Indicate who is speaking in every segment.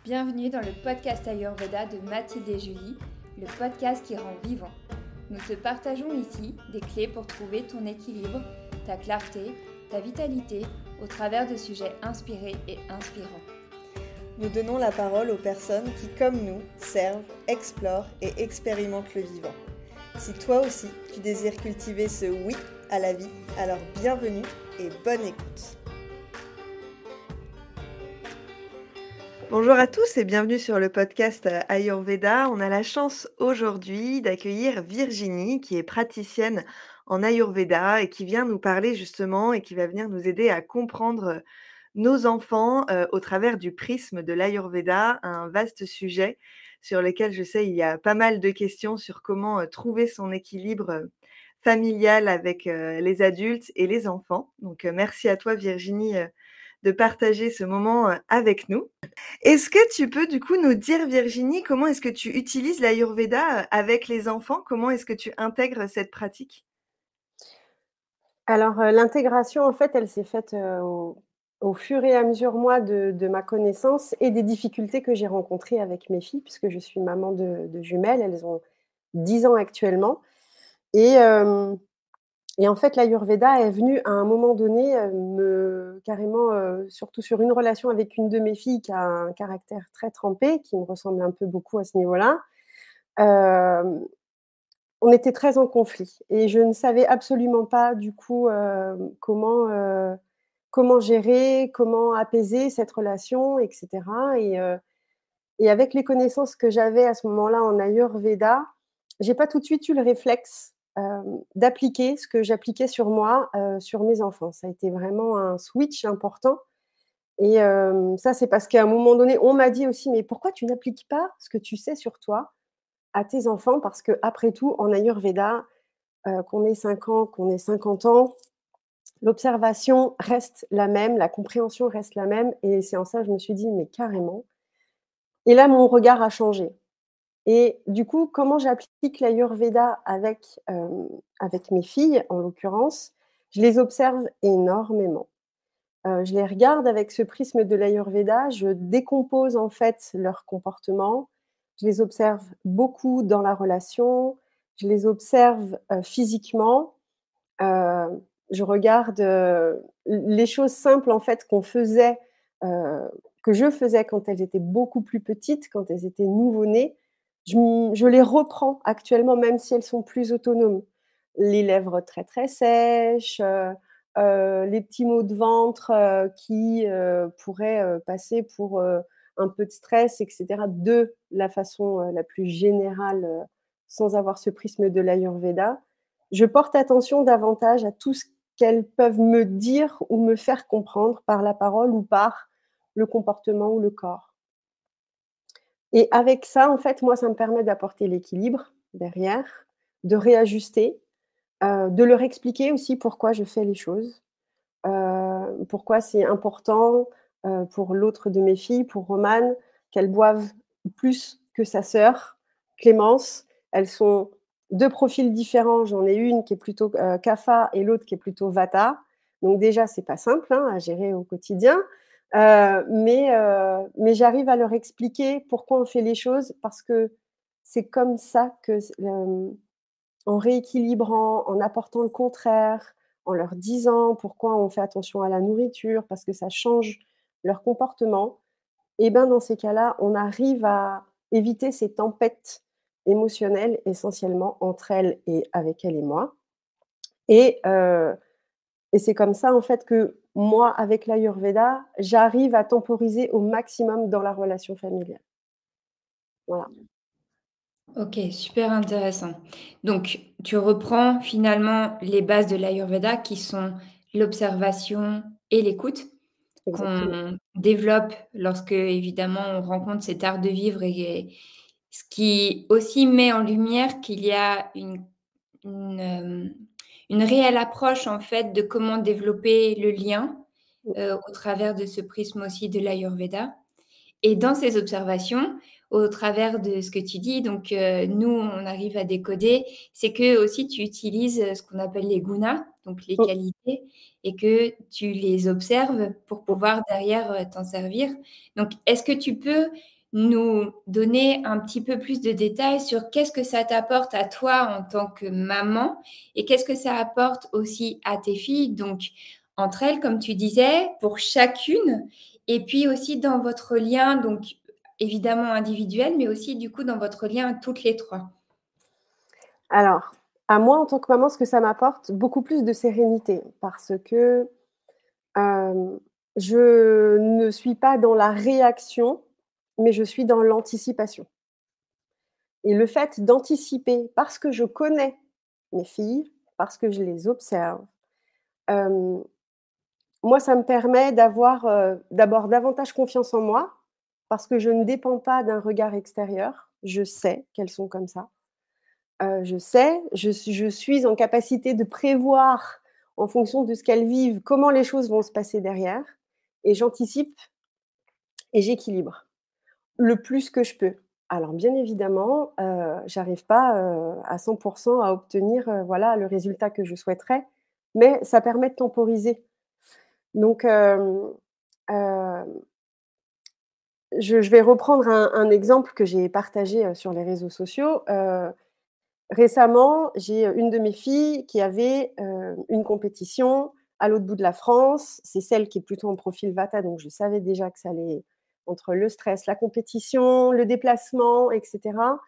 Speaker 1: Bienvenue dans le podcast Ayurveda de Mathilde et Julie, le podcast qui rend vivant. Nous te partageons ici des clés pour trouver ton équilibre, ta clarté, ta vitalité au travers de sujets inspirés et inspirants.
Speaker 2: Nous donnons la parole aux personnes qui, comme nous, servent, explorent et expérimentent le vivant. Si toi aussi, tu désires cultiver ce oui à la vie, alors bienvenue et bonne écoute. Bonjour à tous et bienvenue sur le podcast Ayurveda. On a la chance aujourd'hui d'accueillir Virginie qui est praticienne en Ayurveda et qui vient nous parler justement et qui va venir nous aider à comprendre nos enfants au travers du prisme de l'Ayurveda, un vaste sujet sur lequel je sais il y a pas mal de questions sur comment trouver son équilibre familial avec les adultes et les enfants. Donc merci à toi Virginie de partager ce moment avec nous. Est-ce que tu peux du coup nous dire, Virginie, comment est-ce que tu utilises l'Ayurveda avec les enfants? Comment est-ce que tu intègres cette pratique?
Speaker 3: Alors, l'intégration, en fait, elle s'est faite, au fur et à mesure, moi, de ma connaissance et des difficultés que j'ai rencontrées avec mes filles, puisque je suis maman de jumelles. Elles ont 10 ans actuellement et hem et en fait, l'Ayurveda est venu à un moment donné, me carrément, surtout sur une relation avec une de mes filles qui a un caractère très trempé, qui me ressemble un peu beaucoup à ce niveau-là. Hem On était très en conflit et je ne savais absolument pas du coup, comment gérer, comment apaiser cette relation et cetera et avec les connaissances que j'avais à ce moment-là en Ayurveda, j'ai pas tout de suite eu le réflexe, d'appliquer ce que j'appliquais sur moi, sur mes enfants. Ça a été vraiment un switch important et ça, c'est parce qu'à un moment donné, on m'a dit aussi: «Mais pourquoi tu n'appliques pas ce que tu sais sur toi à tes enfants?» parce qu'après tout, en Ayurveda, qu'on ait 5 ans, qu'on ait 50 ans, l'observation reste la même, la compréhension reste la même et c'est en ça que je me suis dit: «Mais carrément» et là, mon regard a changé et du coup, comment j'applique l'Ayurveda avec mes filles, en l'occurrence, je les observe énormément. Je les regarde avec ce prisme de l'Ayurveda, je décompose, en fait, leur comportement. Je les observe beaucoup dans la relation, je les observe, physiquement. Heu, je regarde, les choses simples en fait heu, que je faisais quand elles étaient beaucoup plus petites, quand elles étaient nouveau-nées. Je les reprends actuellement, même si elles sont plus autonomes. Les lèvres très, très sèches, les petits maux de ventre, qui, pourraient, passer pour, un peu de stress et cetera, de la façon, la plus générale, sans avoir ce prisme de l'Ayurveda. Je porte attention davantage à tout ce qu'elles peuvent me dire ou me faire comprendre par la parole ou par le comportement ou le corps. Et avec ça, en fait, moi, ça me permet d'apporter l'équilibre derrière, de réajuster, de leur expliquer aussi pourquoi je fais les choses, pourquoi c'est important, pour l'autre de mes filles, pour Romane, qu'elle boive plus que sa sœur Clémence. Elles sont 2 profils différents. J'en ai une qui est plutôt, Kapha et l'autre qui est plutôt Vata. Donc déjà, c'est pas simple, hein, à gérer au quotidien, mais j'arrive à leur expliquer pourquoi on fait les choses parce que c'est comme ça que en rééquilibrant, en apportant le contraire, en leur disant pourquoi on fait attention à la nourriture, parce que ça change leur comportement et ben, dans ces cas-là, on arrive à éviter ces tempêtes émotionnelles essentiellement entre elles et avec elle et moi et heu et c'est comme ça, en fait, que moi, avec l'Ayurveda, j'arrive à temporiser au maximum dans la relation familiale. Voilà.
Speaker 1: Ok, super intéressant. Donc, tu reprends finalement les bases de l'Ayurveda qui sont l'observation et l'écoute
Speaker 3: Exactement.
Speaker 1: qu'on développe lorsque, évidemment, on rencontre cet art de vivre et ce qui aussi met en lumière qu'il y a une, une réelle approche, en fait, de comment développer le lien,
Speaker 3: Mmh.
Speaker 1: au travers de ce prisme aussi de l'Ayurveda. Et dans ces observations, au travers de ce que tu dis, donc nous, on arrive à décoder, c'est que aussi tu utilises, ce qu'on appelle les gunas, donc les
Speaker 3: Mmh.
Speaker 1: qualités et que tu les observes pour
Speaker 3: Mmh.
Speaker 1: pouvoir derrière, t'en servir. Donc est-ce que tu peux nous donner un petit peu plus de détails sur qu'est-ce que ça t'apporte à toi en tant que maman et qu'est-ce que ça apporte aussi à tes filles, donc entre elles, comme tu disais, pour chacune, et puis aussi dans votre lien, donc évidemment individuel, mais aussi du coup dans votre lien toutes les trois.
Speaker 3: Alors, à moi, en tant que maman, ce que ça m'apporte, beaucoup plus de sérénité parce que je ne suis pas dans la réaction, mais je suis dans l'anticipation. Et le fait d'anticiper, parce que je connais mes filles, parce que je les observe, hem, moi, ça me permet d'avoir, d'abord davantage confiance en moi, parce que je ne dépends pas d'un regard extérieur. Je sais qu'elles sont comme ça. Je sais, je suis en capacité de prévoir, en fonction de ce qu'elles vivent, comment les choses vont se passer derrière et j'anticipe et j'équilibre le plus que je peux. Alors bien évidemment, j'arrive pas, à 100 à obtenir, voilà, le résultat que je souhaiterais, mais ça permet de temporiser. Donc hem, je vais reprendre un exemple que j'ai partagé, sur les réseaux sociaux. Récemment, j'ai, une de mes filles qui avait, une compétition à l'autre bout de la France. C'est celle qui est plutôt en profil Vata, donc je savais déjà que ça allait entre le stress, la compétition, le déplacement et cetera.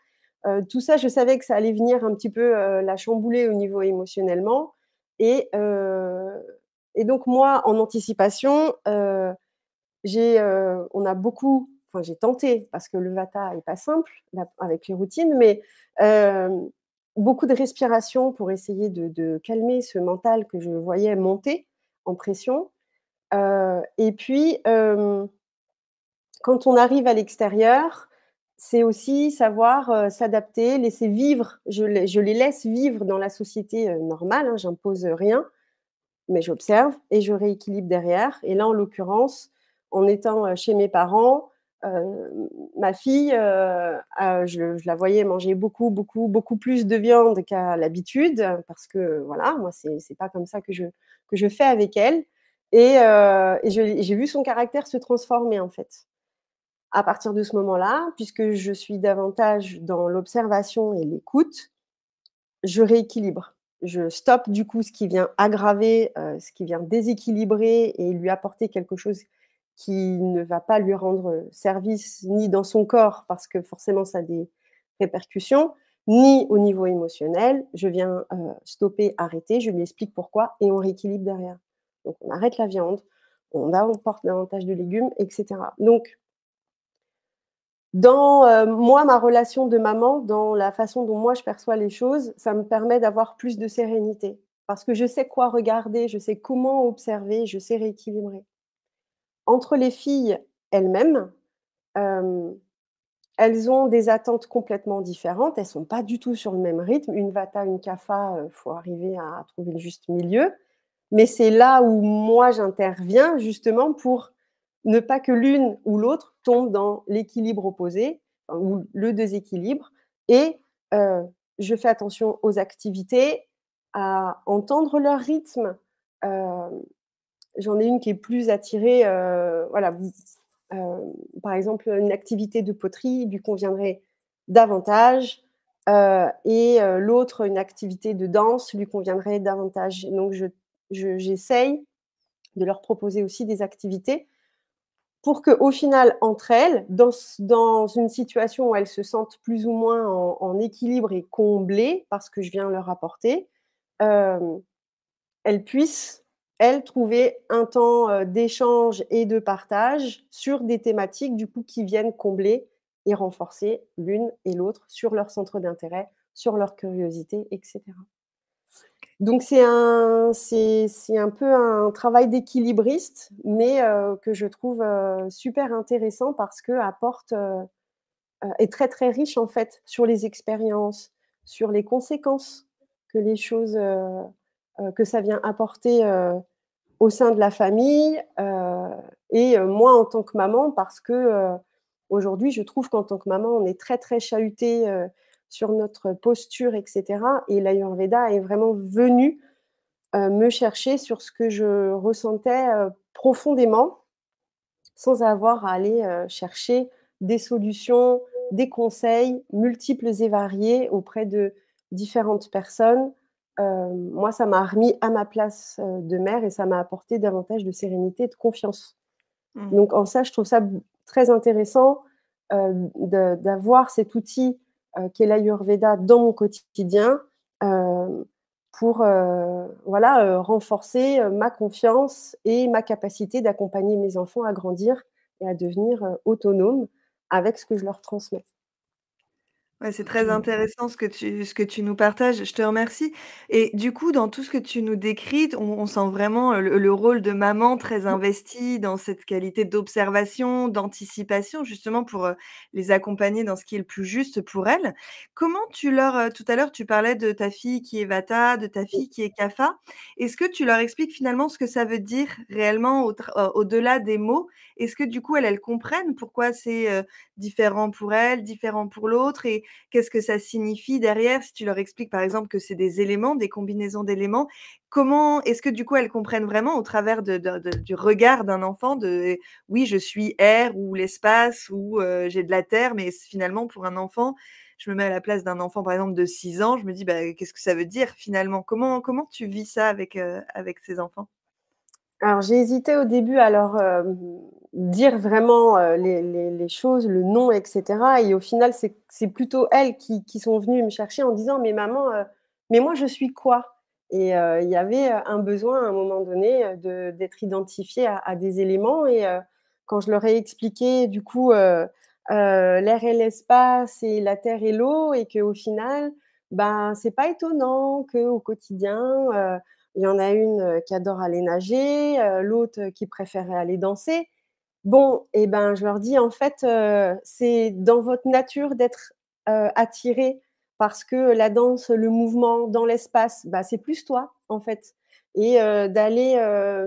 Speaker 3: Tout ça, je savais que ça allait venir un petit peu, la chambouler au niveau émotionnellement et heu et donc moi, en anticipation, on a beaucoup enfin j'ai tenté parce que le Vata est pas simple là avec les routines, mais hem, beaucoup de respiration pour essayer de calmer ce mental que je voyais monter en pression. Et puis, quand on arrive à l'extérieur, c'est aussi savoir, s'adapter, laisser vivre. Je les laisse vivre dans la société, normale, hein, j'impose rien, mais j'observe et je rééquilibre derrière et là, en l'occurrence, en étant, chez mes parents, ma fille, je la voyais manger beaucoup, beaucoup, beaucoup plus de viande qu'à l'habitude, parce que voilà, moi, c'est pas comme ça que je fais avec elle et j'ai vu son caractère se transformer, en fait. À partir de ce moment-là, puisque je suis davantage dans l'observation et l'écoute, je rééquilibre. Je stoppe du coup ce qui vient aggraver, ce qui vient déséquilibrer et lui apporter quelque chose qui ne va pas lui rendre, service ni dans son corps parce que forcément ça a des répercussions, ni au niveau émotionnel. Je viens, stopper, arrêter, je lui explique pourquoi et on rééquilibre derrière. Donc on arrête la viande, on apporte davantage de légumes et cetera. Donc dans, moi, ma relation de maman, dans la façon dont moi je perçois les choses, ça me permet d'avoir plus de sérénité. Parce que je sais quoi regarder, je sais comment observer, je sais rééquilibrer. Entre les filles elles-mêmes, hem, elles ont des attentes complètement différentes, elles sont pas du tout sur le même rythme. Une Vata, une Kapha, faut arriver à trouver le juste milieu. Mais c'est là où moi j'interviens justement pour ne pas que l'une ou l'autre tombe dans l'équilibre opposé, enfin ou le déséquilibre et heu, je fais attention aux activités, à entendre leur rythme. Hem, J'en ai une qui est plus attirée, voilà, par exemple, une activité de poterie lui conviendrait davantage, l'autre, une activité de danse lui conviendrait davantage. Donc j'essaye de leur proposer aussi des activités pour qu'au final, entre elles, dans une situation où elles se sentent plus ou moins en équilibre et comblées par ce que je viens leur apporter, hem, elles puissent, elles, trouver un temps, d'échange et de partage sur des thématiques, du coup, qui viennent combler et renforcer l'une et l'autre sur leur centre d'intérêt, sur leur curiosité et cetera. Donc c'est un peu un travail d'équilibriste, mais que je trouve, super intéressant parce qu'apporte, est très, très riche en fait sur les expériences, sur les conséquences que les choses, que ça vient apporter, au sein de la famille, moi en tant que maman parce que, aujourd'hui je trouve qu'en tant que maman on est très, très chahuté sur notre posture et cetera et l'Ayurveda est vraiment venu me chercher sur ce que je ressentais, profondément, sans avoir à aller, chercher des solutions, des conseils multiples et variés auprès de différentes personnes. Moi, ça m'a remis à ma place, de mère et ça m'a apporté davantage de sérénité et de confiance.
Speaker 2: Mmh.
Speaker 3: Donc en ça, je trouve ça très intéressant, d'avoir cet outil, qu'est l'Ayurveda dans mon quotidien, hem, pour, voilà, renforcer, ma confiance et ma capacité d'accompagner mes enfants à grandir et à devenir, autonomes avec ce que je leur transmets.
Speaker 2: Ouais, c'est très intéressant ce que tu nous partages, je te remercie et du coup, dans tout ce que tu nous décris, on sent vraiment, le rôle de maman très investi dans cette qualité d'observation, d'anticipation, justement pour, les accompagner dans ce qui est le plus juste pour elles. Comment tu leur, tout à l'heure, tu parlais de ta fille qui est Vata, de ta fille qui est Kapha. Est-ce que tu leur expliques finalement ce que ça veut dire réellement au-delà des mots? Est-ce que du coup, elles comprennent pourquoi c'est, différent pour elles, différent pour l'autre et qu'est-ce que ça signifie derrière? Si tu leur expliques, par exemple, que c'est des éléments, des combinaisons d'éléments, comment est-ce que, du coup, elles comprennent vraiment au travers du regard d'un enfant de: «Oui, je suis air ou l'espace ou j'ai de la terre», mais finalement, pour un enfant, je me mets à la place d'un enfant, par exemple, de 6 ans, je me dis: «Bah, qu'est-ce que ça veut dire finalement?» Comment tu vis ça avec ces enfants?
Speaker 3: Alors j'ai hésité au début à leur, dire vraiment, les choses, le nom et cetera et au final, c'est plutôt elles qui sont venues me chercher en disant: «Mais maman, mais moi je suis quoi?» Et il y avait, un besoin à un moment donné, d'être identifié à des éléments et quand je leur ai expliqué du coup, l'air et l'espace et la terre et l'eau et qu'au final, ben, c'est pas étonnant qu'au quotidien, il y en a une, qui adore aller nager, l'autre, qui préférait aller danser. Bon et ben, je leur dis: «En fait, c'est dans votre nature d'être, attirés parce que la danse, le mouvement dans l'espace, bah, c'est plus toi, en fait et d'aller,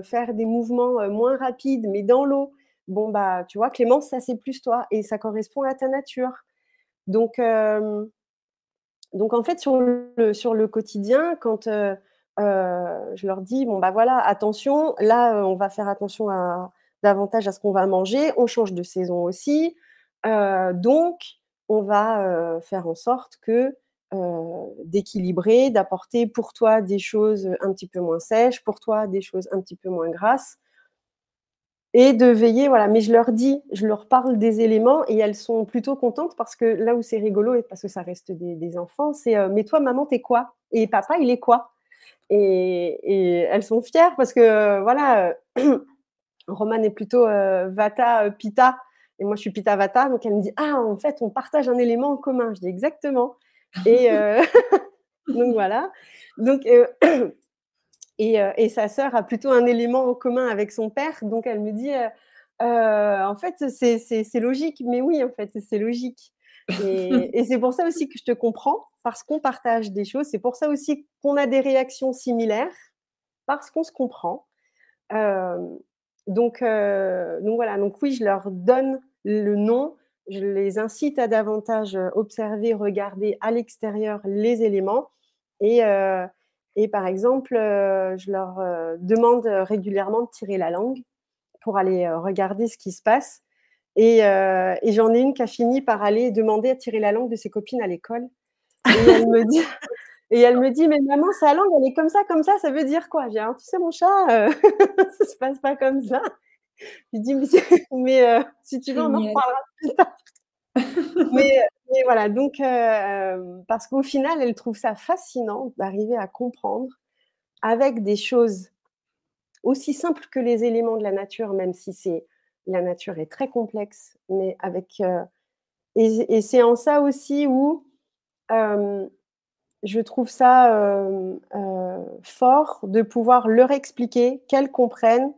Speaker 3: faire des mouvements, moins rapides mais dans l'eau, bon, bah, tu vois, Clémence, ça, c'est plus toi et ça correspond à ta nature». Donc donc en fait, sur le quotidien, quand, je leur dis: «Bon, bah, voilà, attention, là, on va faire attention à davantage à ce qu'on va manger, on change de saison aussi, donc on va, faire en sorte que, d'équilibrer, d'apporter pour toi des choses, un petit peu moins sèches, pour toi des choses un petit peu moins grasses». Et de veiller, voilà, mais je leur parle des éléments et elles sont plutôt contentes parce que là où c'est rigolo et parce que ça reste des enfants, c'est, «Mais toi maman tu es quoi? Et papa il est quoi?» Et elles sont fières parce que, voilà, Roman est plutôt, Vata, Pitta et moi je suis Pitta Vata donc elle me dit: «Ah en fait on partage un élément en commun». Je dis: «Exactement» et donc voilà, donc et sa sœur a plutôt un élément en commun avec son père, donc elle me dit, «En fait, c'est logique». Mais oui, en fait, c'est logique et c'est pour ça aussi que je te comprends, parce qu'on partage des choses. C'est pour ça aussi qu'on a des réactions similaires, parce qu'on se comprend. Hem, donc voilà, donc oui, je leur donne le nom, je les incite à davantage, observer, regarder à l'extérieur les éléments et et par exemple, je leur, demande, régulièrement de tirer la langue pour aller, regarder ce qui se passe et j'en ai une qui a fini par aller demander à tirer la langue de ses copines à l'école et elle me dit et elle me dit: «Mais maman, sa langue, elle est comme ça veut dire quoi?» Je dis: «Alors tu sais mon chat, ça se passe pas comme ça». Je lui dis: «Mais c'est mais si tu veux, on en
Speaker 1: Génial.
Speaker 3: reparlera plus tard». Mais voilà, donc parce qu'au final, elle trouve ça fascinant d'arriver à comprendre avec des choses aussi simples que les éléments de la nature, même si c'est la nature est très complexe, mais avec, et c'est en ça aussi où, hem je trouve ça, fort de pouvoir leur expliquer, qu'elles comprennent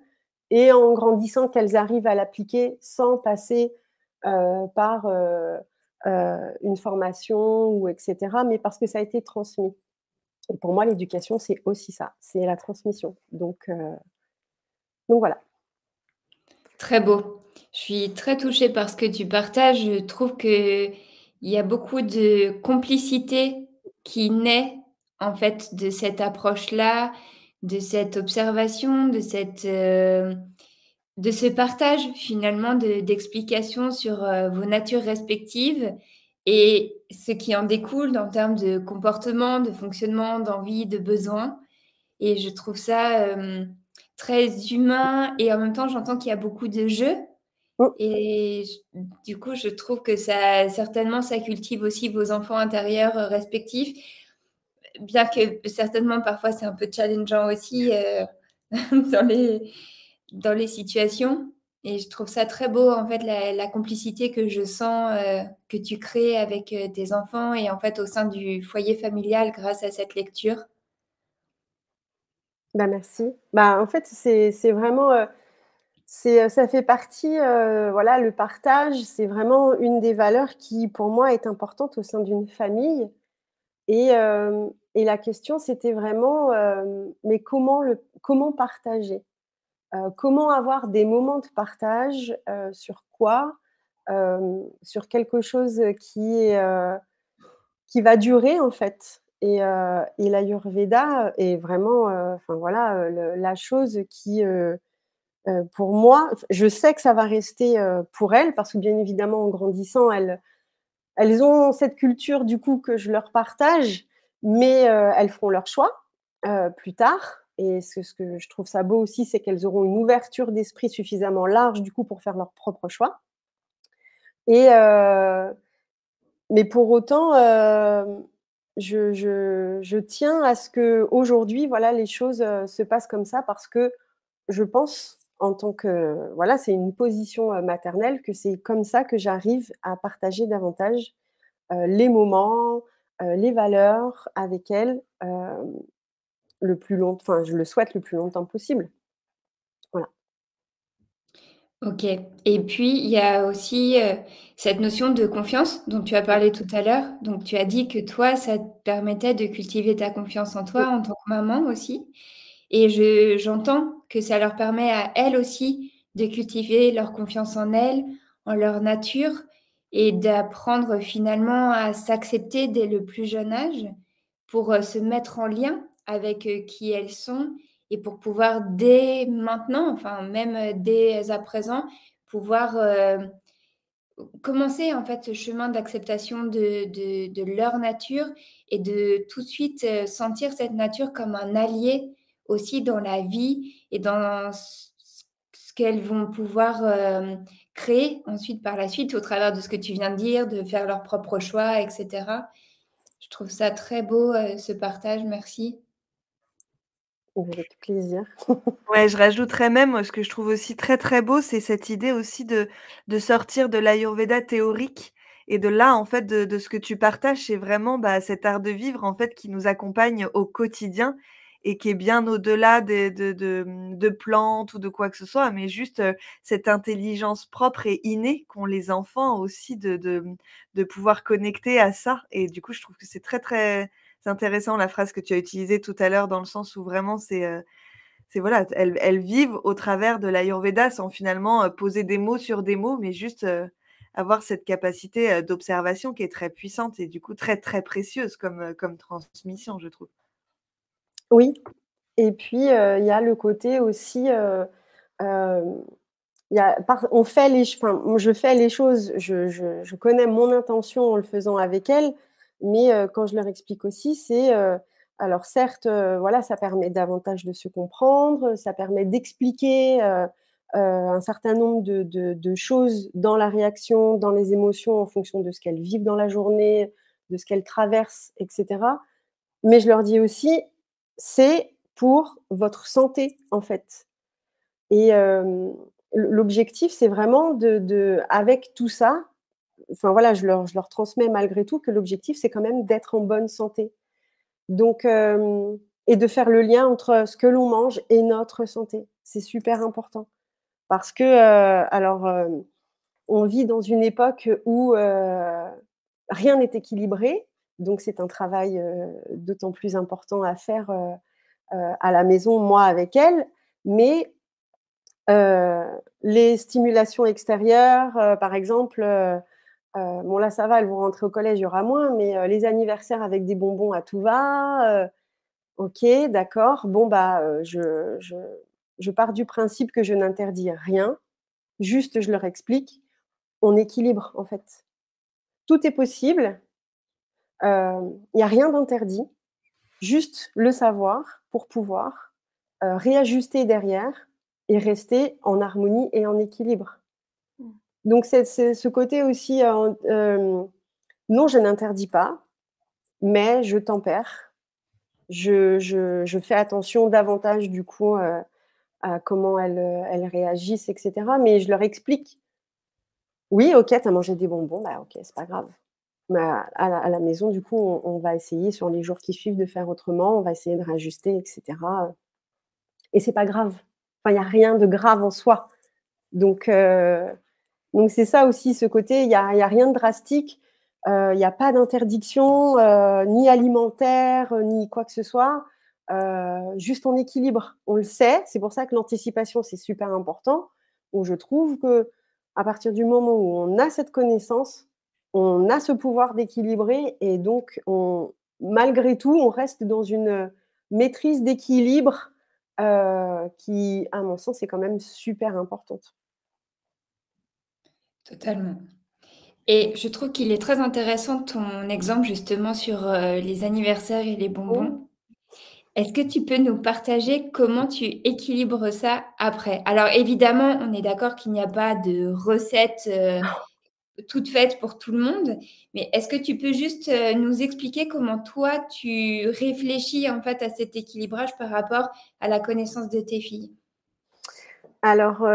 Speaker 3: et en grandissant, qu'elles arrivent à l'appliquer sans passer, par, une formation ou et cetera, mais parce que ça a été transmis et pour moi, l'éducation, c'est aussi ça, c'est la transmission donc voilà.
Speaker 1: Très beau. Je suis très touchée par ce que tu partages. Je trouve qu'il y a beaucoup de complicité qui naît, en fait, de cette approche-là, de cette observation, de cette, de ce partage finalement d'explications sur, vos natures respectives et ce qui en découle en termes de comportement, de fonctionnement, d'envie, de besoins et je trouve ça, très humain et en même temps, j'entends qu'il y a beaucoup de jeux
Speaker 3: Mmh.
Speaker 1: et du coup, je trouve que ça cultive aussi vos enfants intérieurs, respectifs. Bien que certainement parfois c'est un peu challengeant aussi, dans les dans les situations et je trouve ça très beau en fait la complicité que je sens, que tu crées avec, tes enfants et en fait au sein du foyer familial grâce à cette lecture.
Speaker 3: Bah, merci. Bah, en fait, c'est vraiment, ça fait partie, voilà, le partage, c'est vraiment une des valeurs qui, pour moi, est importante au sein d'une famille et la question, c'était vraiment, mais comment partager? Comment avoir des moments de partage, sur quoi? Sur quelque chose, qui va durer, en fait et l'ayurveda est vraiment, enfin, voilà, le la chose pour moi, je sais que ça va rester, pour elles parce que bien évidemment en grandissant, elles ont cette culture du coup que je leur partage, mais elles feront leur choix, plus tard et ce que je trouve ça beau aussi, c'est qu'elles auront une ouverture d'esprit suffisamment large du coup pour faire leurs propres choix et mais pour autant, je tiens à ce qu'aujourd'hui, voilà, les choses, se passent comme ça parce que je pense, en tant que voilà, c'est une position, maternelle, que c'est comme ça que j'arrive à partager davantage, les moments, les valeurs avec elles, le plus long enfin, je le souhaite le plus longtemps possible. Voilà.
Speaker 1: OK et puis il y a aussi, cette notion de confiance dont tu as parlé tout à l'heure. Donc tu as dit que toi, ça te permettait de cultiver ta confiance en
Speaker 3: Mmh.
Speaker 1: toi en tant que maman aussi et j'entends que ça leur permet à elles aussi de cultiver leur confiance en elles, en leur nature et d'apprendre finalement à s'accepter dès le plus jeune âge pour, se mettre en lien avec, qui elles sont et pour pouvoir dès maintenant, enfin même, dès à présent, pouvoir, commencer en fait ce chemin d'acceptation de leur nature et de tout de suite, sentir cette nature comme un allié aussi dans la vie et dans ce qu'elles vont pouvoir, créer ensuite par la suite au travers de ce que tu viens de dire, de faire leurs propres choix et cetera. Je trouve ça très beau, ce partage, merci.
Speaker 3: Avec plaisir.
Speaker 2: Ouais, je rajouterais même, ce que je trouve aussi très, très beau, c'est cette idée aussi de sortir de l'ayurveda théorique et de là, en fait, de ce que tu partages, c'est vraiment, bah, cet art de vivre, en fait, qui nous accompagne au quotidien et qui est bien au-delà des de plantes ou de quoi que ce soit, mais juste, cette intelligence propre et innée qu'ont les enfants aussi de pouvoir connecter à ça et du coup, je trouve que c'est très, très c'est intéressant la phrase que tu as utilisée tout à l'heure dans le sens où vraiment c'est voilà, elles vivent au travers de l'ayurveda sans finalement, poser des mots sur des mots, mais juste, avoir cette capacité, d'observation qui est très puissante et du coup très, très précieuse comme transmission, je trouve.
Speaker 3: Oui et puis, il y a le côté aussi, hem, il y a on fait les ch enfin, je fais les choses, je connais mon intention en le faisant avec elles, mais quand je leur explique aussi, alors certes, voilà, ça permet davantage de se comprendre, ça permet d'expliquer, un certain nombre de choses dans la réaction, dans les émotions en fonction de ce qu'elles vivent dans la journée, de ce qu'elles traversent et cetera. Mais je leur dis aussi: «C'est pour votre santé, en fait» et l'objectif, c'est vraiment avec tout ça, enfin voilà, je leur transmets malgré tout que l'objectif, c'est quand même d'être en bonne santé. Donc et de faire le lien entre ce que l'on mange et notre santé. C'est super important parce que, alors, on vit dans une époque où, rien n'est équilibré, donc c'est un travail, d'autant plus important à faire, à la maison, moi avec elle. Mais Heu, les stimulations extérieures, par exemple, bon là ça va, elles vont rentrer au collège, il y aura moins, mais les anniversaires avec des bonbons à tout va, OK, d'accord. Bon bah, je pars du principe que je n'interdis rien, juste je leur explique, on équilibre en fait. Tout est possible, il y a rien d'interdit, juste le savoir pour pouvoir, réajuster derrière et rester en harmonie et en équilibre.
Speaker 2: Mmh.
Speaker 3: Donc c'est ce côté aussi, non, je n'interdis pas, mais je tempère. Je fais attention davantage du coup, à comment elles réagissent et cetera, mais je leur explique: «Oui, OK, tu as mangé des bonbons, bah, OK, c'est pas grave. Mais à la maison, du coup, on va essayer sur les jours qui suivent de faire autrement, on va essayer de réajuster et cetera, et c'est pas grave. Enfin, il y a rien de grave en soi. Donc heu, donc c'est ça aussi, ce côté, il y a rien de drastique, il y a pas d'interdiction, ni alimentaire, ni quoi que ce soit, juste en équilibre. On le sait, c'est pour ça que l'anticipation, c'est super important, où je trouve qu'à partir du moment où on a cette connaissance, on a ce pouvoir d'équilibrer et donc malgré tout, on reste dans une, maîtrise d'équilibre, qui, à mon sens, est quand même super importante.
Speaker 1: Totalement. Et je trouve qu'il est très intéressant ton exemple justement sur, les anniversaires et les bonbons.
Speaker 3: Mmh.
Speaker 1: Est-ce que tu peux nous partager comment tu équilibres ça après? Alors évidemment, on est d'accord qu'il n'y a pas de recette, toute faite pour tout le monde, mais est-ce que tu peux juste, nous expliquer comment toi tu réfléchis en fait à cet équilibrage par rapport à la connaissance de tes filles?
Speaker 3: Alors,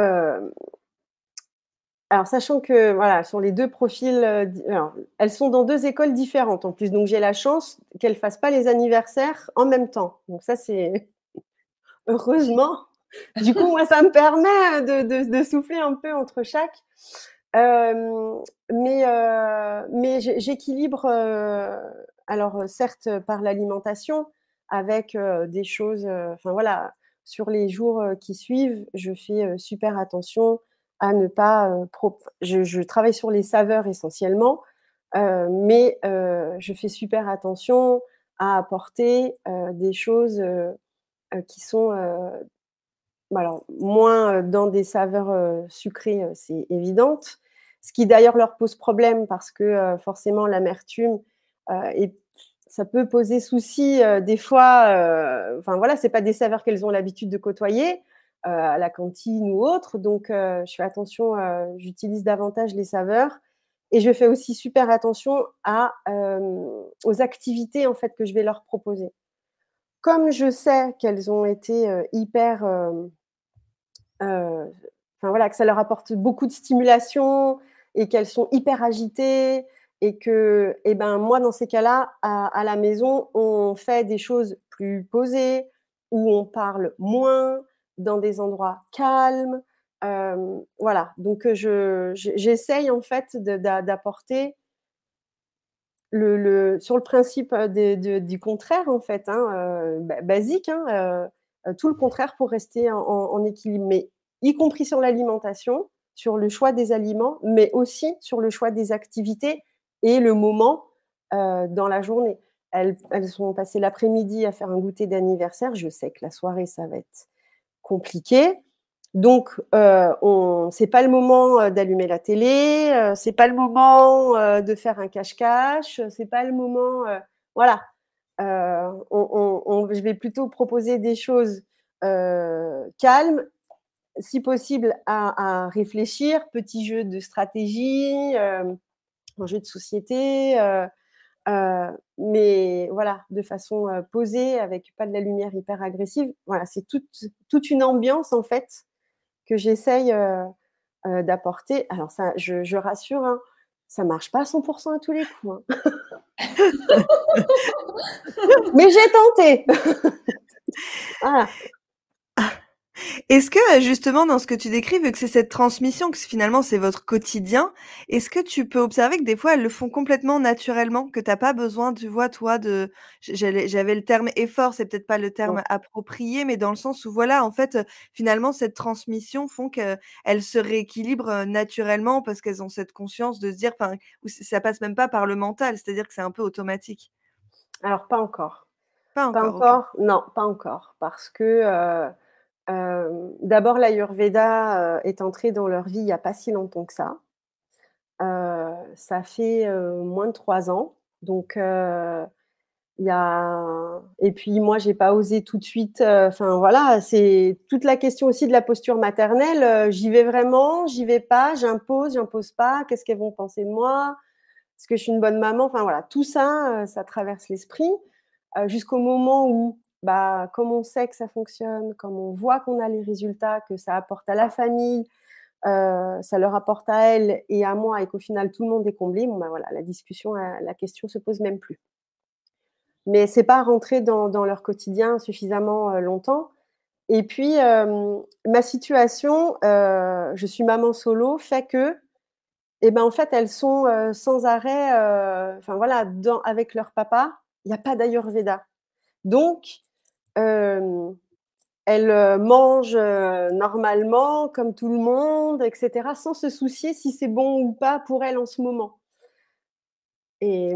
Speaker 3: alors sachant que voilà, sur les 2 profils, alors elles sont dans 2 écoles différentes en plus, donc j'ai la chance qu'elles fassent pas les anniversaires en même temps. Donc ça, c'est heureusement. Du coup, moi, ça me permet de souffler un peu entre chaque. Hem, mais j'équilibre, alors, certes, par l'alimentation avec, des choses, enfin voilà, sur les jours, qui suivent, je fais, super attention à ne pas, je travaille sur les saveurs essentiellement, mais je fais super attention à apporter, des choses, qui sont, bah, alors moins, dans des saveurs, sucrées, c'est évidente. Ce qui d'ailleurs leur pose problème parce que, forcément l'amertume, et ça peut poser souci, des fois, enfin voilà, c'est pas des saveurs qu'elles ont l'habitude de côtoyer, à la cantine ou autre, donc je fais attention, j'utilise davantage les saveurs et je fais aussi super attention aux activités en fait que je vais leur proposer. Comme je sais qu'elles ont été, hyper, Heu, enfin voilà, que ça leur apporte beaucoup de stimulation et qu'elles sont hyper agitées et que et ben, moi, dans ces cas-là, à la maison, on fait des choses plus posées, où on parle moins, dans des endroits calmes, voilà. Donc j'essaye en fait d'apporter sur le principe, du contraire en fait, hein, basique, hein, tout le contraire pour rester en équilibre, mais y compris sur l'alimentation, sur le choix des aliments, mais aussi sur le choix des activités et le moment, dans la journée. Elles ont passé l'après-midi à faire un goûter d'anniversaire. Je sais que la soirée, ça va être compliqué. Donc, c'est pas le moment, d'allumer la télé, c'est pas le moment, de faire un cache-cache, c'est pas le moment, voilà. Je vais plutôt proposer des choses, calmes, si possible à réfléchir, petits jeux de stratégie, un jeu de société, mais voilà, de façon, posée avec pas de la lumière hyper agressive. Voilà, c'est toute une ambiance en fait que j'essaye, d'apporter. Alors ça, je rassure, hein, ça marche pas à 100 à tous les coups, hein. Mais j'ai tenté! Voilà.
Speaker 2: Est-ce que, justement, dans ce que tu décris, vu que c'est cette transmission, que finalement c'est votre quotidien, est-ce que tu peux observer que des fois elles le font complètement naturellement? Que tu as pas besoin, tu vois, toi, de j'avais le terme effort, c'est peut-être pas le
Speaker 3: Mmh.
Speaker 2: terme approprié, mais dans le sens où voilà, en fait, finalement cette transmission font qu'elles se rééquilibrent, naturellement parce qu'elles ont cette conscience de se dire enfin, où ça passe même pas par le mental, c'est-à-dire que c'est un peu automatique?
Speaker 3: Alors pas encore.
Speaker 2: Pas
Speaker 3: Pas
Speaker 2: encore, OK.
Speaker 3: encore, non, pas encore parce que, D'abord, l'Ayurveda est entré dans leur vie il n'y a pas si longtemps que ça. Ça fait moins de 3 ans. Donc, il y a et puis moi, j'ai pas osé tout de suite, enfin voilà, c'est toute la question aussi de la posture maternelle, j'y vais vraiment, j'y vais pas, j'impose pas, qu'est-ce qu'elles vont penser de moi? Est-ce que je suis une bonne maman? Enfin voilà, tout ça, ça traverse l'esprit, jusqu'au moment où, bah, comme on sait que ça fonctionne, comme on voit qu'on a les résultats, que ça apporte à la famille, ça leur apporte à elles et à moi et qu'au final tout le monde est comblé, bon, bah, voilà, la discussion, la question se pose même plus. Mais c'est pas rentré dans leur quotidien suffisamment, longtemps et puis, ma situation, je suis maman solo, fait que, et ben, en fait, elles sont, sans arrêt, enfin voilà, avec leur papa, il y a pas d'ayurveda. Donc, hem, elles, mangent, normalement comme tout le monde et cetera, sans se soucier si c'est bon ou pas pour elles en ce moment. Et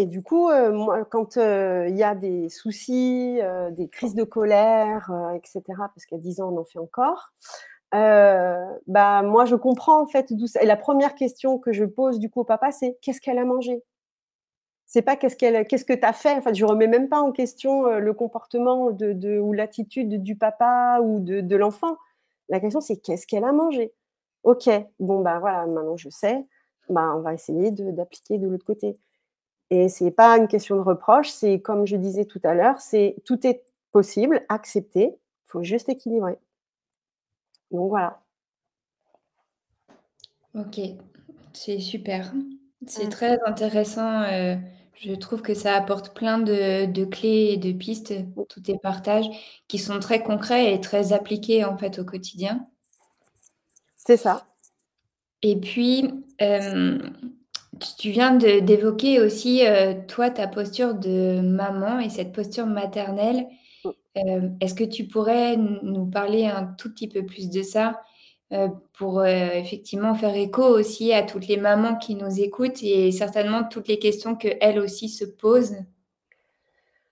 Speaker 3: du coup, moi, quand, il y a des soucis, des crises de colère, et cetera, parce qu'à 10 ans, on en fait encore, bah, moi, je comprends, en fait, d'où ça et la première question que je pose, du coup, au papa, c'est: «Qu'est-ce qu'elle a mangé?» C'est pas: «Qu'est-ce que tu as fait?» En fait, je remets même pas en question, le comportement ou l'attitude du papa ou de l'enfant. La question, c'est: «Qu'est-ce qu'elle a mangé?» OK, bon, bah, voilà, maintenant je sais, bah, on va essayer d'appliquer de l'autre côté. Et c'est pas une question de reproche, c'est comme je disais tout à l'heure, c'est tout est possible, accepté, il faut juste équilibrer. Donc voilà.
Speaker 1: OK, c'est super. C'est
Speaker 3: Mmh.
Speaker 1: très intéressant, je trouve que ça apporte plein de clés et de pistes, tous tes partages qui sont très concrets et très appliqués, en fait, au quotidien.
Speaker 3: C'est ça.
Speaker 1: Et puis, tu viens d'évoquer aussi, toi, ta posture de maman et cette posture maternelle.
Speaker 3: Mmh.
Speaker 1: Est-ce que tu pourrais nous parler un tout petit peu plus de ça? Pour, effectivement faire écho aussi à toutes les mamans qui nous écoutent et certainement toutes les questions qu'elles aussi se posent.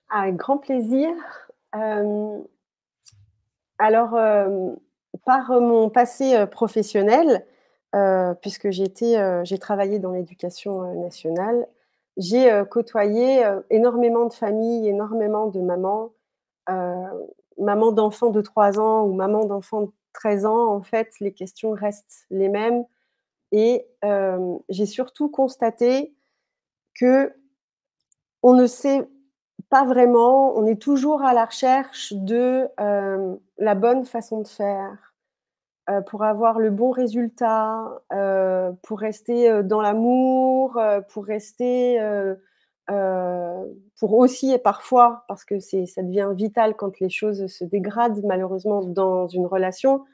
Speaker 3: Avec grand plaisir. Hem, alors, par mon passé, professionnel, puisque j'ai travaillé dans l'éducation, nationale, j'ai, côtoyé, énormément de familles, énormément de mamans, heu, mamans d'enfants de 3 ans ou mamans d'enfants de 13 ans. En fait, les questions restent les mêmes et j'ai surtout constaté qu'on ne sait pas vraiment, on est toujours à la recherche de, la bonne façon de faire, pour avoir le bon résultat, pour rester, dans l'amour, pour rester, pour aussi et parfois, parce que ça devient vital quand les choses se dégradent malheureusement dans une relation,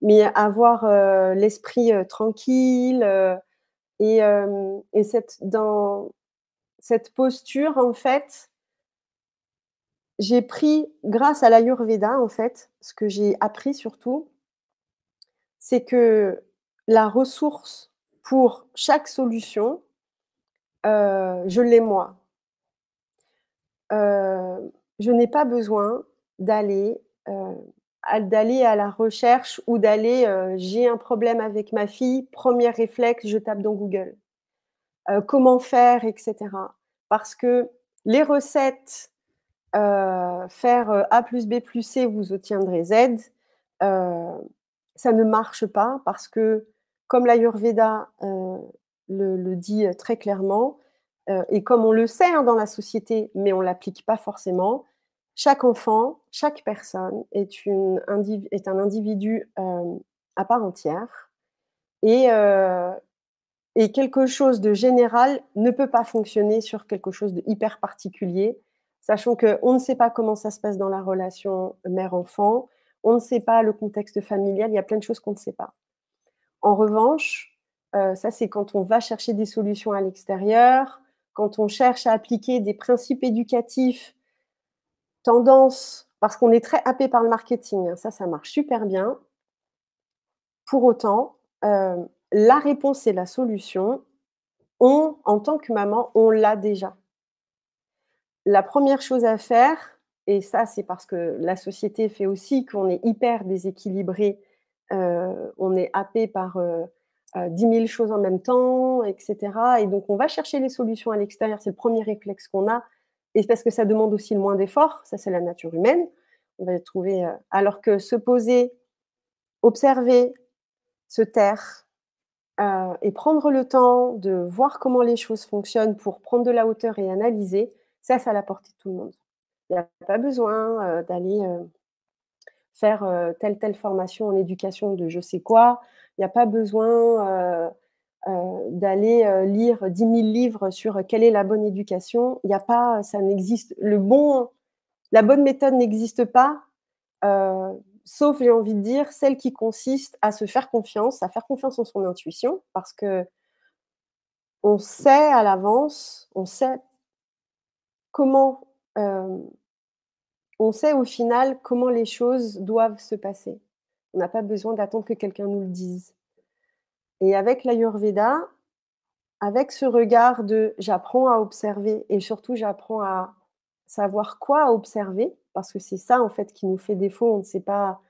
Speaker 3: mais avoir, l'esprit, tranquille, et dans cette posture, en fait, j'ai pris grâce à l'Ayurveda, en fait, ce que j'ai appris surtout, c'est que la ressource pour chaque solution, je l'ai moi. Je n'ai pas besoin d'aller, d'aller à la recherche ou d'aller, j'ai un problème avec ma fille, premier réflexe, je tape dans Google. Comment faire et cetera. Parce que les recettes, faire, A plus B plus C vous obtiendrez Z, heu, ça ne marche pas parce que comme l'Ayurveda, le dit, très clairement, et comme on le sait, hein, dans la société, mais on l'applique pas forcément, chaque enfant, chaque personne est un individu, à part entière et quelque chose de général ne peut pas fonctionner sur quelque chose de hyper particulier, sachant qu'on ne sait pas comment ça se passe dans la relation mère-enfant, on ne sait pas le contexte familial, il y a plein de choses qu'on ne sait pas. En revanche, ça c'est quand on va chercher des solutions à l'extérieur, quand on cherche à appliquer des principes éducatifs, tendance parce qu'on est très happé par le marketing, hein, ça marche super bien. Pour autant, la réponse et la solution, en tant que maman, on l'a déjà. La première chose à faire et ça, c'est parce que la société fait aussi qu'on est hyper déséquilibré, on est happé par, 10 000 choses en même temps et cetera et donc on va chercher les solutions à l'extérieur, c'est le premier réflexe qu'on a et parce que ça demande aussi le moins d'efforts, ça c'est la nature humaine. On va trouver, alors que se poser, observer, se taire, et prendre le temps de voir comment les choses fonctionnent pour prendre de la hauteur et analyser, ça, c'est à la portée de tout le monde. Il y a pas besoin, d'aller, faire, telle formation en éducation de je sais quoi. Il y a pas besoin, d'aller, lire 10 000 livres sur, quelle est la bonne éducation. Il y a pas ça n'existe la bonne méthode n'existe pas, sauf, j'ai envie de dire, celle qui consiste à se faire confiance, à faire confiance en son intuition parce qu'on sait à l'avance, on sait comment, on sait au final comment les choses doivent se passer. On n'a pas besoin d'attendre que quelqu'un nous le dise et avec l'Ayurveda, avec ce regard de j'apprends à observer et surtout j'apprends à savoir quoi observer, parce que c'est ça en fait qui nous fait défaut, on ne sait pas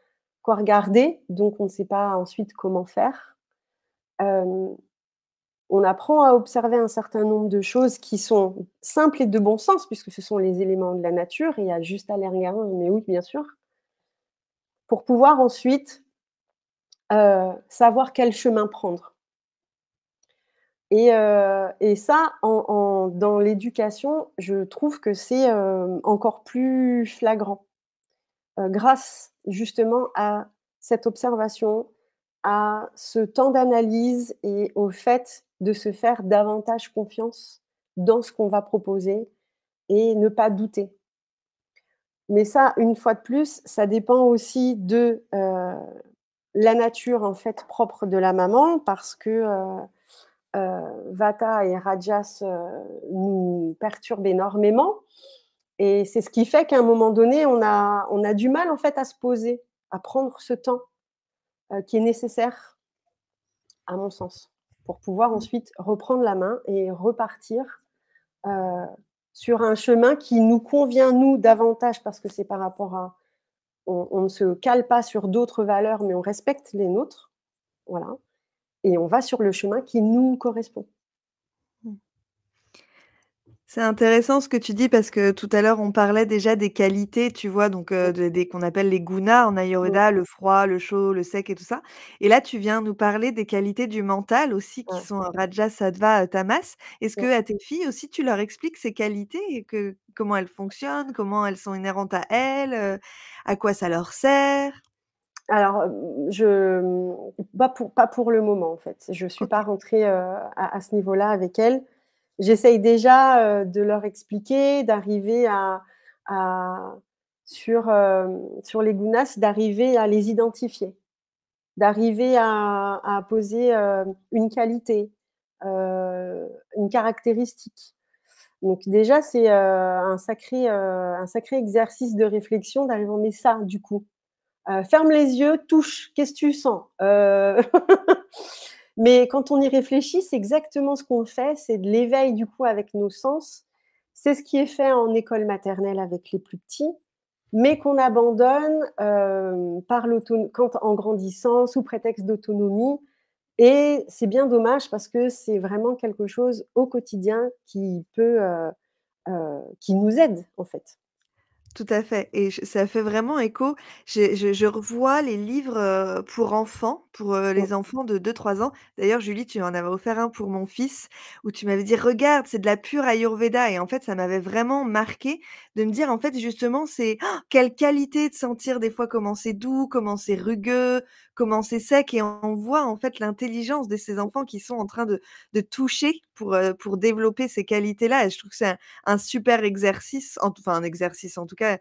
Speaker 3: quoi regarder, donc on ne sait pas ensuite comment faire. Hem, on apprend à observer un certain nombre de choses qui sont simples et de bon sens puisque ce sont les éléments de la nature, il y a juste à les regarder, mais oui, bien sûr, pour pouvoir ensuite, savoir quel chemin prendre. Et ça, dans l'éducation, je trouve que c'est, encore plus flagrant, grâce justement à cette observation, à ce temps d'analyse et au fait de se faire davantage confiance dans ce qu'on va proposer et ne pas douter. Mais ça, une fois de plus, ça dépend aussi de, la nature en fait propre de la maman parce que, Vata et Rajas, nous perturbent énormément et c'est ce qui fait qu'à un moment donné, on a du mal en fait à se poser, à prendre ce temps, qui est nécessaire, à mon sens, pour pouvoir ensuite reprendre la main et repartir, heu, sur un chemin qui nous convient nous davantage parce que c'est par rapport à on ne se cale pas sur d'autres valeurs, mais on respecte les nôtres, voilà et on va sur le chemin qui nous correspond.
Speaker 2: C'est intéressant ce que tu dis parce que tout à l'heure, on parlait déjà des qualités, tu vois? Donc,
Speaker 3: Mmh,
Speaker 2: des qu'on appelle les gunas en
Speaker 3: mmh,
Speaker 2: ayurveda, le froid, le chaud, le sec et tout ça. Et là, tu viens nous parler des qualités du mental aussi qui
Speaker 3: ouais,
Speaker 2: sont rajas, sattva, tamas. Est-ce que
Speaker 3: ouais.
Speaker 2: à tes filles aussi, tu leur expliques ces qualités et que comment elles fonctionnent, comment elles sont inhérentes à elles, à quoi ça leur sert?
Speaker 3: Alors, pas pour le moment, en fait. Je suis pas
Speaker 2: OK.
Speaker 3: rentrée, à ce niveau-là avec elles. J'essaye déjà, de leur expliquer, d'arriver à sur les gunas, d'arriver à les identifier, d'arriver à poser, une qualité, une caractéristique. Donc déjà, c'est, un sacré exercice de réflexion d'arriver: «Mais ça, du coup?» Ferme les yeux, touche, qu'est-ce que tu sens? Mais quand on y réfléchit, c'est exactement ce qu'on fait, c'est de l'éveil du coup avec nos sens. C'est ce qui est fait en école maternelle avec les plus petits, mais qu'on abandonne, quand en grandissant, sous prétexte d'autonomie et c'est bien dommage parce que c'est vraiment quelque chose au quotidien qui peut, qui nous aide en fait.
Speaker 2: Tout à fait et ça fait vraiment écho. Je revois les livres, pour enfants, pour,
Speaker 3: Mmh,
Speaker 2: les enfants de 2 3 ans. D'ailleurs, Julie, tu en avais offert un pour mon fils où tu m'avais dit: «Regarde, c'est de la pure ayurveda» et en fait, ça m'avait vraiment marqué de me dire, en fait, justement, c'est quelle qualité de sentir des fois comment c'est doux, comment c'est rugueux, comment c'est sec et on voit, en fait, l'intelligence de ces enfants qui sont en train de toucher pour développer ces qualités-là et je trouve que c'est un super exercice, enfin un exercice, en tout cas,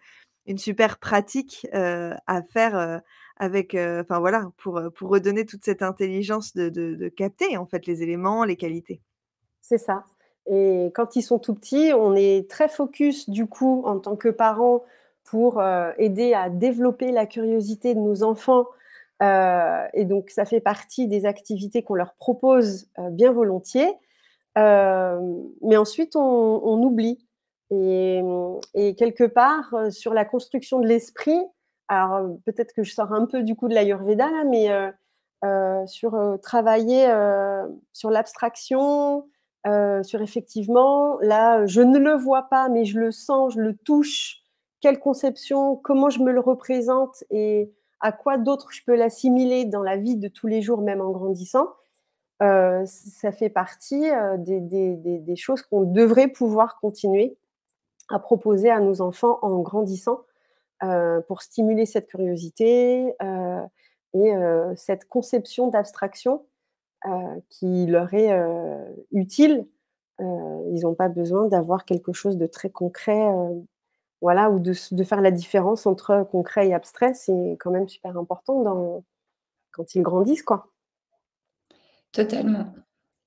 Speaker 2: une super pratique, à faire, avec, enfin voilà, pour redonner toute cette intelligence de capter, en fait, les éléments, les qualités.
Speaker 3: c'est ça et quand ils sont tout petits, on est très focus du coup en tant que parents pour, aider à développer la curiosité de nos enfants, et donc ça fait partie des activités qu'on leur propose, bien volontiers, mais ensuite on oublie. Et quelque part, sur la construction de l'esprit, alors peut-être que je sors un peu du coup de l'Ayurveda là, mais sur travailler sur l'abstraction, sur effectivement, là, je ne le vois pas, mais je le sens, je le touche. Quelle conception, comment je me le représente et à quoi d'autre je peux l'assimiler dans la vie de tous les jours, même en grandissant. Ça fait partie des choses qu'on devrait pouvoir continuer à proposer à nos enfants en grandissant, pour stimuler cette curiosité, et cette conception d'abstraction, qui leur est, utile. Ils n'ont pas besoin d'avoir quelque chose de très concret, voilà, ou de faire la différence entre concret et abstrait. C'est quand même super important quand ils grandissent, quoi.
Speaker 1: Totalement.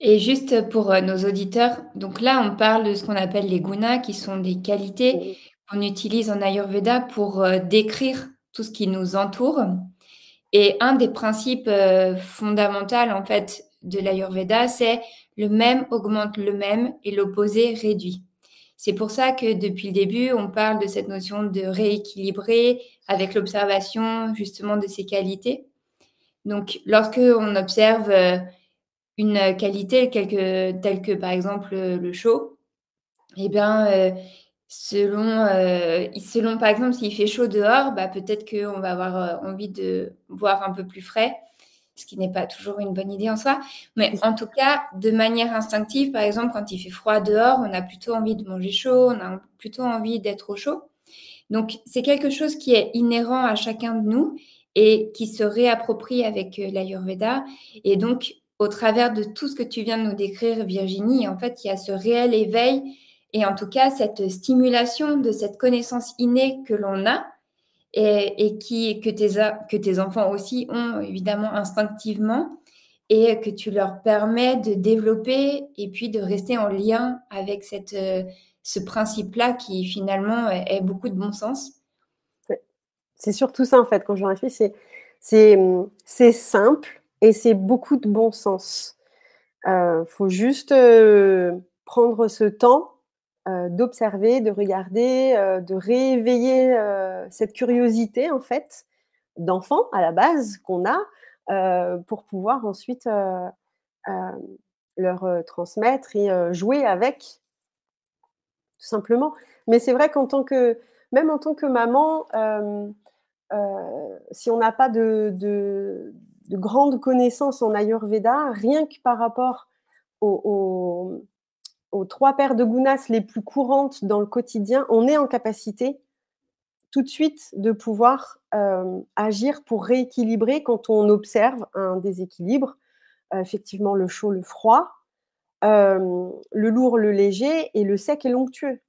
Speaker 1: Et juste pour, nos auditeurs, donc là, on parle de ce qu'on appelle les gunas, qui sont des qualités
Speaker 3: Mmh.
Speaker 1: qu'on utilise en Ayurveda pour, décrire tout ce qui nous entoure. Et un des principes, fondamentaux, en fait, de l'Ayurveda, c'est: le même augmente le même et l'opposé réduit. C'est pour ça que depuis le début, on parle de cette notion de rééquilibrer avec l'observation justement de ces qualités. Donc lorsque on observe, une qualité telle que, par exemple, le chaud, et bien, selon par exemple, s'il fait chaud dehors, bah, peut-être qu'on va avoir, envie de boire un peu plus frais, ce qui n'est pas toujours une bonne idée en soi. Mais en tout cas, de manière instinctive, par exemple, quand il fait froid dehors, on a plutôt envie de manger chaud, on a plutôt envie d'être au chaud. Donc c'est quelque chose qui est inhérent à chacun de nous et qui se réapproprie avec, l'Ayurveda. Et donc au travers de tout ce que tu viens de nous décrire, Virginie, en fait, il y a ce réel éveil et en tout cas cette stimulation de cette connaissance innée que l'on a et que tes enfants aussi ont évidemment instinctivement et que tu leur permets de développer et puis de rester en lien avec ce principe-là qui finalement est beaucoup de bon sens.
Speaker 3: Ouais. C'est surtout ça, en fait, quand je réfléchis, c'est simple et c'est beaucoup de bon sens. Faut juste, prendre ce temps, d'observer, de regarder, de rééveiller, cette curiosité, en fait, d'enfant à la base qu'on a, pour pouvoir ensuite, hem, leur, transmettre et jouer avec, tout simplement. Mais c'est vrai qu'en tant que même en tant que maman, si on n'a pas de grandes connaissances en Ayurveda, rien que par rapport aux aux 3 paires de gunas les plus courantes dans le quotidien, on est en capacité tout de suite de pouvoir, agir pour rééquilibrer quand on observe un déséquilibre. Effectivement le chaud, le froid, le lourd, le léger et le sec et l'onctueux.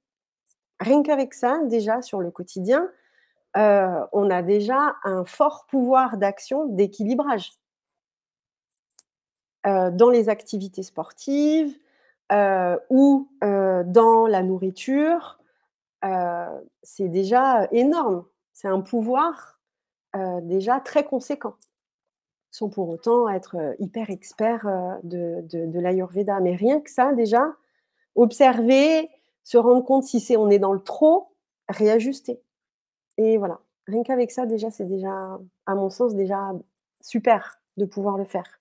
Speaker 3: Rien qu'avec ça, déjà sur le quotidien, on a déjà un fort pouvoir d'action, d'équilibrage. Dans les activités sportives, ou dans la nourriture, c'est déjà énorme. C'est un pouvoir, déjà très conséquent, sans pour autant être, hyper expert, de l'ayurveda. Mais rien que ça déjà, observer, se rendre compte si on est dans le trop, réajuster et voilà. Rien qu'avec ça déjà, c'est déjà, à mon sens, déjà super de pouvoir le faire.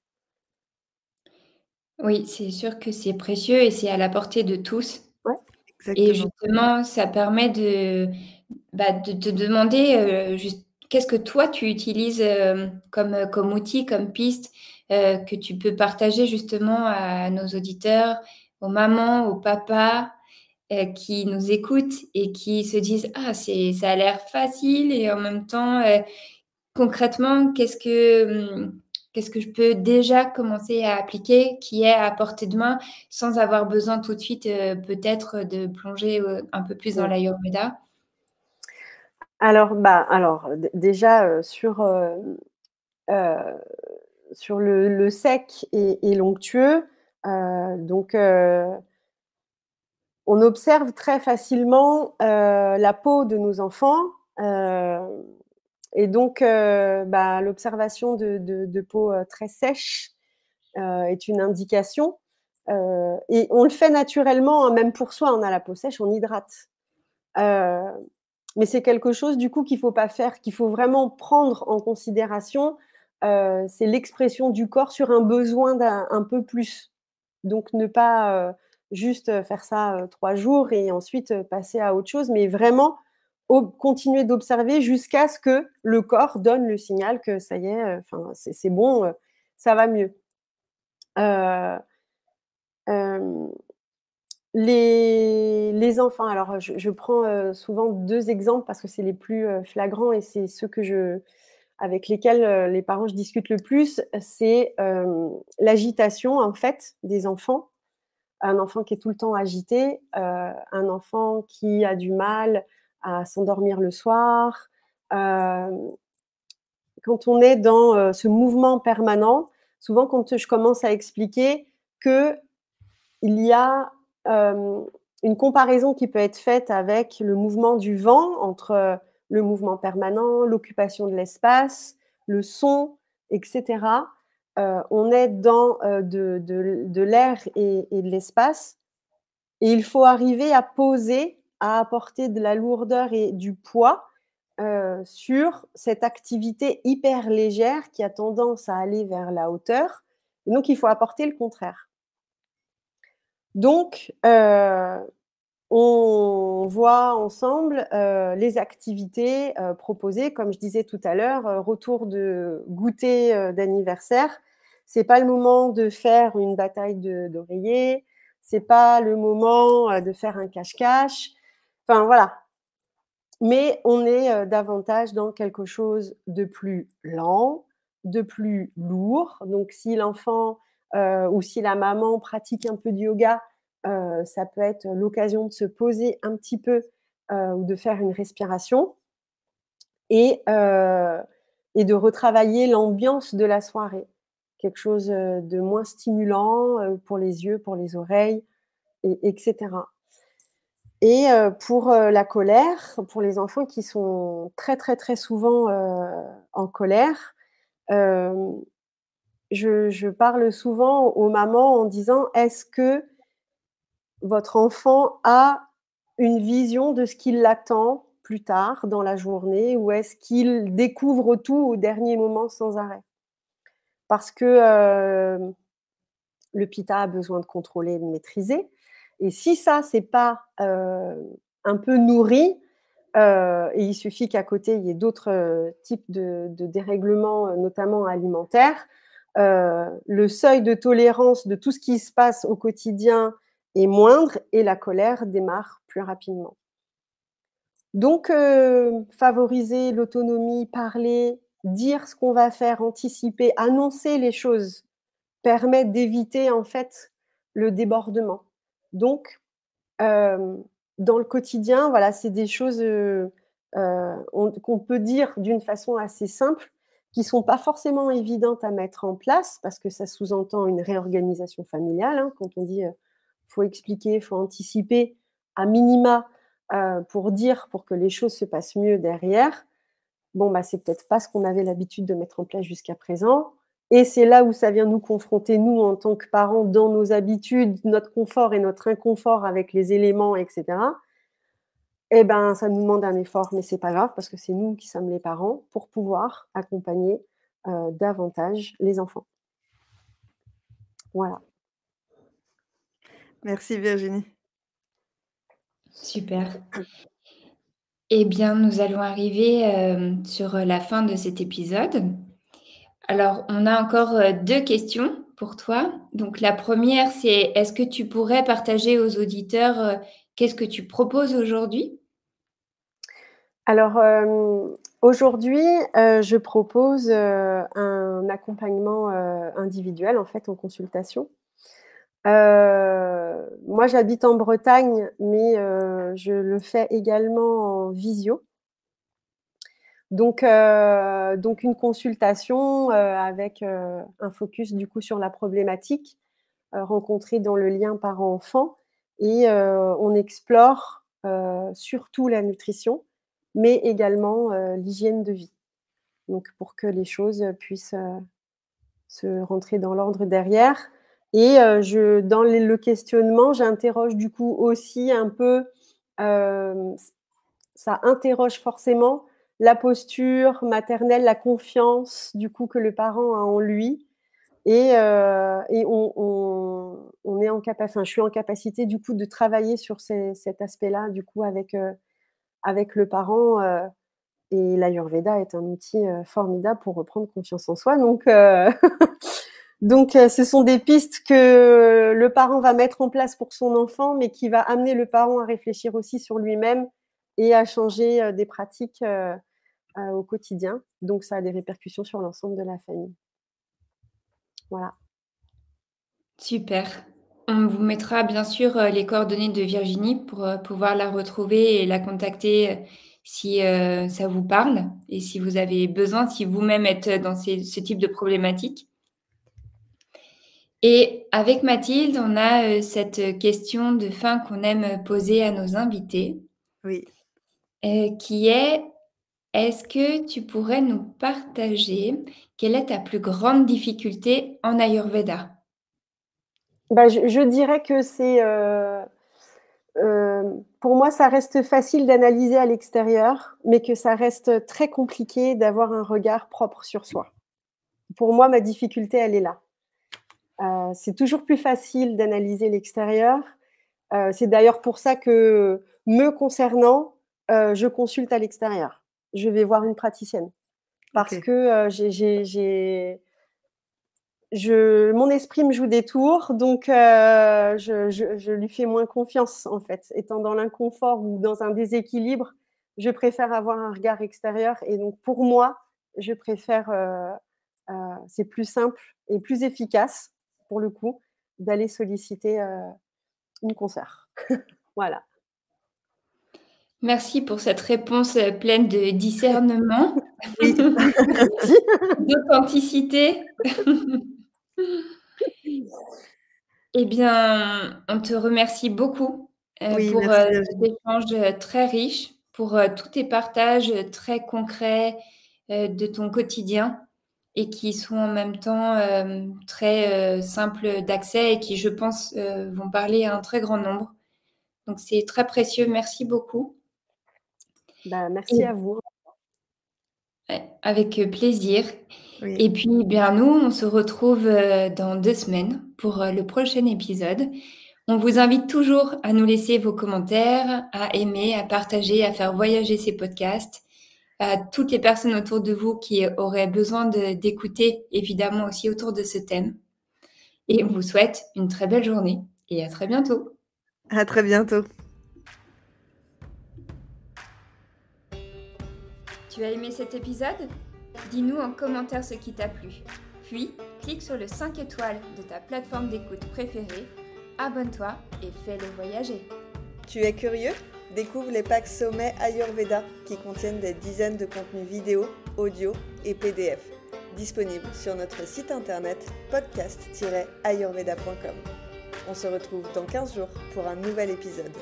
Speaker 1: Oui, c'est sûr que c'est précieux et c'est à la portée de tous.
Speaker 3: Ouais.
Speaker 1: Et
Speaker 2: Exactement.
Speaker 1: justement, ça permet de te demander, juste qu'est-ce que toi tu utilises, comme outil, comme piste, que tu peux partager justement à nos auditeurs, aux mamans, aux papas, qui nous écoutent et qui se disent: «Ah, ça a l'air facile et en même temps, concrètement, qu'est-ce que je peux déjà commencer à appliquer qui est à portée de main sans avoir besoin tout de suite, peut-être de plonger, un peu plus dans
Speaker 3: Mmh.
Speaker 1: l'ayurveda?»
Speaker 3: Alors, déjà, heu, sur le sec et l'onctueux, donc on observe très facilement, la peau de nos enfants, heu et donc l'observation de peau, très sèche, est une indication, et on le fait naturellement, hein, même pour soi, on a la peau sèche, on hydrate. Mais c'est quelque chose du coup qu'il faut pas faire, qu'il faut vraiment prendre en considération. C'est l'expression du corps sur un besoin un peu plus. Donc ne pas, juste, faire ça, 3 jours et ensuite, passer à autre chose, mais vraiment continuer d'observer jusqu'à ce que le corps donne le signal que ça y est, enfin c'est bon, ça va mieux. Heu, hem, les enfants, alors je prends, souvent 2 exemples parce que c'est les plus, flagrants et c'est ceux avec lesquels, les parents je discute le plus. C'est, l'agitation en fait des enfants. Un enfant qui est tout le temps agité, un enfant qui a du mal à s'endormir le soir. Hem, Quand on est dans, ce mouvement permanent, souvent quand je commence à expliquer qu'il y a, hem, une comparaison qui peut être faite avec le mouvement du vent entre, le mouvement permanent, l'occupation de l'espace, le son et cetera. On est dans, de l'air et de l'espace et il faut arriver à poser, à apporter de la lourdeur et du poids, sur cette activité hyper légère qui a tendance à aller vers la hauteur. Et donc il faut apporter le contraire. Donc, on voit ensemble, les activités, proposées. Comme je disais tout à l'heure, retour de goûter, d'anniversaire. C'est pas le moment de faire une bataille d'oreillers, c'est pas le moment, de faire un cache-cache. Enfin voilà, mais on est, davantage dans quelque chose de plus lent, de plus lourd. Donc si l'enfant, ou si la maman pratique un peu de yoga, ça peut être l'occasion de se poser un petit peu, ou de faire une respiration et heu et de retravailler l'ambiance de la soirée. Quelque chose, de moins stimulant, pour les yeux, pour les oreilles et cetera. Et pour, la colère, pour les enfants qui sont très, très, très souvent, en colère, hem, je parle souvent aux mamans en disant: «Est-ce que votre enfant a une vision de ce qui l'attend plus tard dans la journée ou est-ce qu'il découvre tout au dernier moment sans arrêt?» Parce que, le pita a besoin de contrôler, de maîtriser et si ça, c'est pas, un peu nourri, et il suffit qu'à côté, il y ait d'autres, types de dérèglements, notamment alimentaires. Le seuil de tolérance de tout ce qui se passe au quotidien est moindre et la colère démarre plus rapidement. Donc favoriser l'autonomie, parler, dire ce qu'on va faire, anticiper, annoncer les choses permet d'éviter, en fait, le débordement. Donc Hem, dans le quotidien, voilà, c'est des choses, qu'on peut dire d'une façon assez simple, qui sont pas forcément évidentes à mettre en place parce que ça sous-entend une réorganisation familiale, hein. Quand on dit, faut expliquer, faut anticiper à minima, pour que les choses se passent mieux derrière. Bon, bah, c'est peut-être pas ce qu'on avait l'habitude de mettre en place jusqu'à présent et c'est là où ça vient nous confronter, nous, en tant que parents, dans nos habitudes, notre confort et notre inconfort avec les éléments et cetera. Et ben, ça nous demande un effort, mais c'est pas grave parce que c'est nous qui sommes les parents pour pouvoir accompagner, davantage les enfants. Voilà.
Speaker 2: Merci Virginie.
Speaker 1: Super. Eh bien, nous allons arriver sur la fin de cet épisode. Alors, on a encore 2 questions pour toi. Donc la première, c'est est-ce que tu pourrais partager aux auditeurs, qu'est-ce que tu proposes aujourd'hui?
Speaker 3: Alors, aujourd'hui, je propose, un accompagnement, individuel, en fait, en consultation. Moi, j'habite en Bretagne, mais je le fais également en visio. Donc une consultation, avec, un focus du coup sur la problématique, rencontrée dans le lien parent-enfant et on explore, surtout la nutrition, mais également, l'hygiène de vie. Donc pour que les choses, puissent, se rentrer dans l'ordre derrière et dans le questionnement, j'interroge du coup aussi un peu, ça interroge forcément la posture maternelle, la confiance du coup que le parent a en lui. Et on est je suis en capacité du coup de travailler sur cet aspect-là du coup avec le parent. Et l'Ayurveda est un outil formidable pour reprendre confiance en soi. Donc, ce sont des pistes que le parent va mettre en place pour son enfant, mais qui va amener le parent à réfléchir aussi sur lui-même et à changer des pratiques au quotidien. Donc, ça a des répercussions sur l'ensemble de la famille. Voilà.
Speaker 1: Super. On vous mettra bien sûr les coordonnées de Virginie pour pouvoir la retrouver et la contacter si ça vous parle et si vous avez besoin, si vous-même êtes dans ce type de problématique. Et avec Mathilde, on a cette question de fin qu'on aime poser à nos invités,
Speaker 2: Oui.
Speaker 1: qui est: est-ce que tu pourrais nous partager quelle est ta plus grande difficulté en Ayurveda?
Speaker 3: Je dirais que c'est pour moi, ça reste facile d'analyser à l'extérieur, mais que ça reste très compliqué d'avoir un regard propre sur soi. Pour moi, ma difficulté, elle est là. C'est toujours plus facile d'analyser l'extérieur. C'est d'ailleurs pour ça que, me concernant, je consulte à l'extérieur. Je vais voir une praticienne parce
Speaker 2: OK.
Speaker 3: que mon esprit me joue des tours, donc je lui fais moins confiance, en fait. Étant dans l'inconfort ou dans un déséquilibre, je préfère avoir un regard extérieur et donc pour moi, je préfère, c'est plus simple et plus efficace, pour le coup, d'aller solliciter, une consoeur. Voilà.
Speaker 1: Merci pour cette réponse pleine de discernement,
Speaker 2: Oui.
Speaker 3: Merci.
Speaker 1: d'authenticité. Eh bien, on te remercie beaucoup
Speaker 2: Oui,
Speaker 1: pour
Speaker 2: merci
Speaker 1: cet
Speaker 2: Virginie.
Speaker 1: échange très riche, pour tous tes partages très concrets de ton quotidien et qui sont en même temps très simples d'accès et qui, je pense, vont parler à un très grand nombre. Donc, c'est très précieux. Merci beaucoup.
Speaker 3: Merci
Speaker 1: Et,
Speaker 3: à vous.
Speaker 1: avec plaisir.
Speaker 2: Oui.
Speaker 1: Et puis, bien, nous, on se retrouve dans 2 semaines pour le prochain épisode. On vous invite toujours à nous laisser vos commentaires, à aimer, à partager, à faire voyager ces podcasts, à toutes les personnes autour de vous qui auraient besoin d'écouter, évidemment aussi autour de ce thème. Et on vous souhaite une très belle journée et à très bientôt.
Speaker 2: À très bientôt.
Speaker 1: Tu as aimé cet épisode ? Dis-nous en commentaire ce qui t'a plu. Puis, clique sur le 5 étoiles de ta plateforme d'écoute préférée, abonne-toi et fais-le voyager.
Speaker 2: Tu es curieux ? Découvre les packs Sommet Ayurveda qui contiennent des dizaines de contenus vidéo, audio et PDF, disponibles sur notre site internet podcast-ayurveda.com. On se retrouve dans 15 jours pour un nouvel épisode.